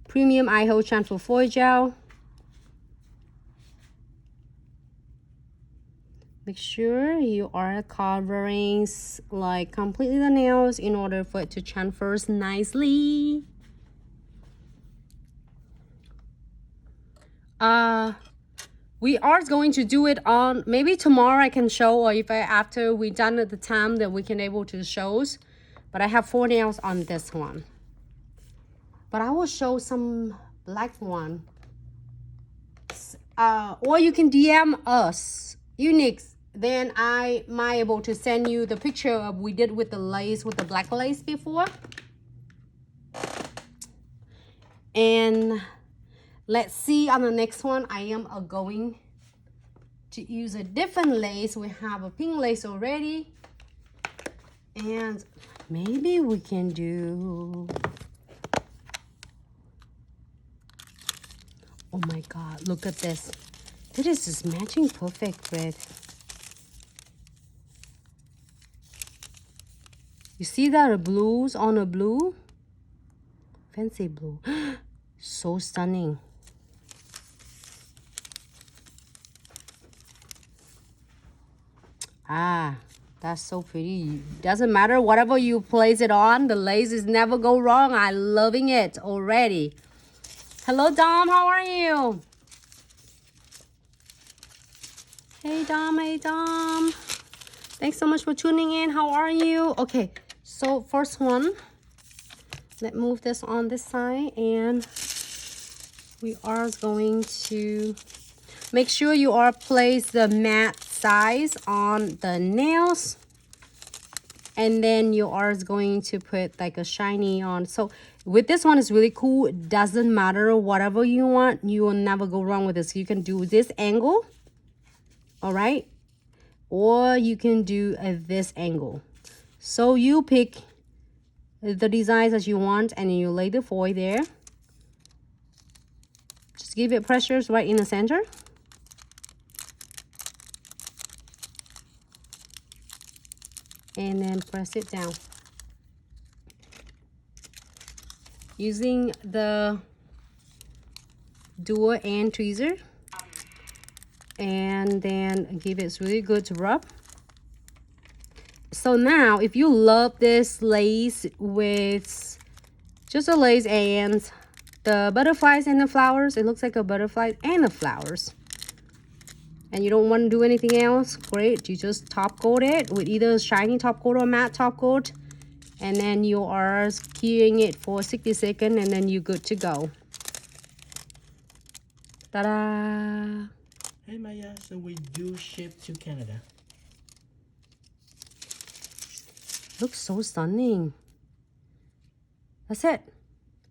Premium Eye Hole Transfer Foil Gel. Make sure you are covering like completely the nails in order for it to transfer nicely. We are going to do it on maybe tomorrow. I can show, or if after we done at the time that we can able to shows. But I have 4 nails on this one. But I will show some black one. Or you can DM us, Unix. Then I might able to send you the picture of we did with the lace, with the black lace before. And let's see on the next one. I am going to use a different lace. We have a pink lace already. And maybe we can do... Oh my God, look at this. This is matching perfect with... You see that blues on a blue? Fancy blue. So stunning. Ah, that's so pretty. Doesn't matter whatever you place it on, the lace is never go wrong. I'm loving it already. Hello Dom, how are you? Hey Dom. Thanks so much for tuning in. How are you? Okay, so first one, let's move this on this side, and we are going to make sure you are place the matte size on the nails, and then you are going to put like a shiny on. So with this one, is really cool. It doesn't matter whatever you want, you will never go wrong with this. You can do this angle, all right, or you can do this angle. So you pick the designs that you want, and then you lay the foil there. Just give it pressures right in the center. And then press it down. Using the dual end tweezer. And then give it really good to rub. So now, if you love this lace with just a lace and the butterflies and the flowers, it looks like a butterfly and the flowers, and you don't want to do anything else, great. You just top coat it with either shiny top coat or matte top coat, and then you are keying it for 60 seconds, and then you're good to go. Ta-da! Hey Maya, so we do ship to Canada. Looks so stunning. That's it.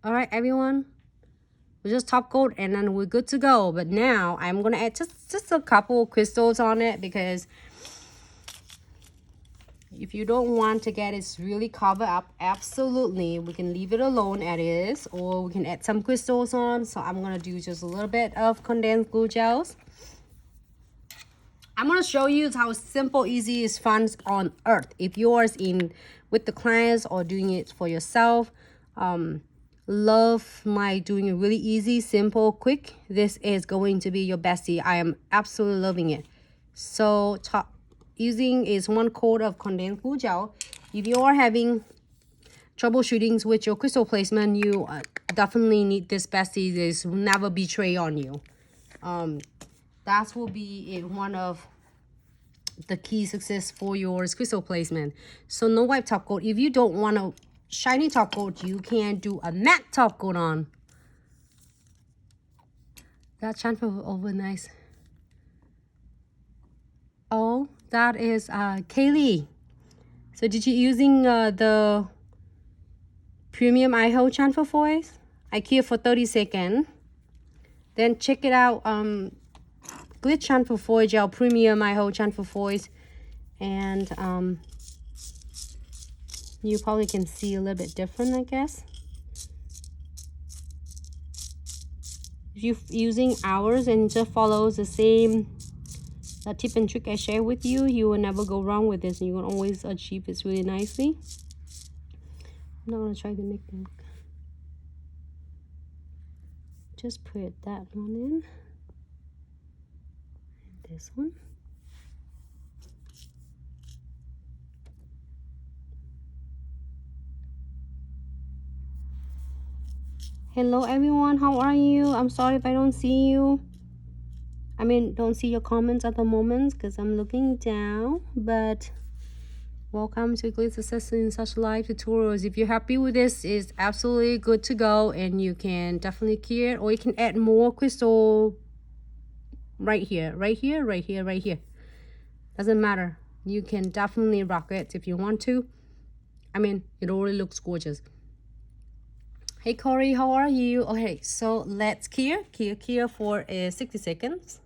All right, everyone. We just top coat and then we're good to go. But now I'm gonna add just a couple of crystals on it, because if you don't want to get it really covered up, absolutely, we can leave it alone as is, or we can add some crystals on. So I'm gonna do just a little bit of condensed glue gels. I'm going to show you how simple, easy, is fun on earth. If yours in with the clients or doing it for yourself, love my doing it really easy, simple, quick. This is going to be your bestie. I am absolutely loving it. So using is 1 quart of condensed glue gel. If you are having troubleshootings with your crystal placement, you definitely need this bestie. This will never betray on you. That will be one of the key success for your crystal placement. So no white top coat. If you don't want a shiny top coat, you can do a matte top coat on. That transfer over nice. Oh, that is Kaylee. So did you using the premium eye hole transfer foils? I keep for 30 seconds. Then check it out. Glitz Transfer Foil Gel Premium Eye Hole Transfer Foils, and you probably can see a little bit different, I guess. If you're using ours and just follows the same tip and trick I share with you, you will never go wrong with this, and you can always achieve this really nicely. I'm not gonna try to make them. just put that one in. And this one. Hello everyone, how are you? I'm sorry if I don't see you. I mean, don't see your comments at the moment because I'm looking down, but welcome to Glitz Subscription such live tutorials. If you're happy with this, it's absolutely good to go, and you can definitely clear, or you can add more crystal right here. Doesn't matter. You can definitely rock it if you want to. I mean, it already looks gorgeous. Hey Corey, how are you? Okay, so let's clear for 60 seconds.